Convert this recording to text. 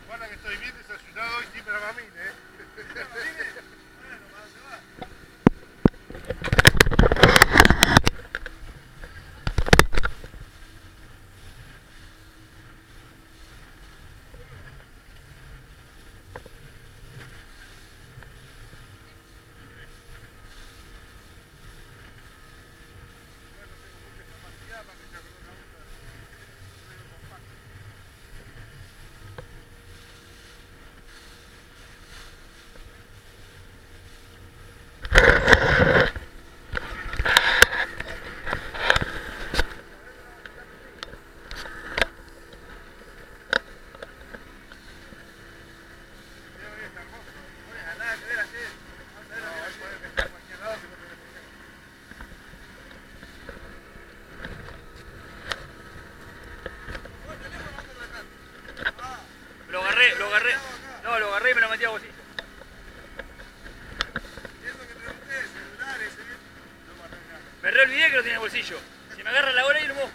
Guarda que estoy bien desayunado hoy sin Dramamine, ¿eh? No, lo agarré y me lo metí a bolsillo. Me re olvidé que lo tenía en el bolsillo. Si me agarra la hora y lo mojo.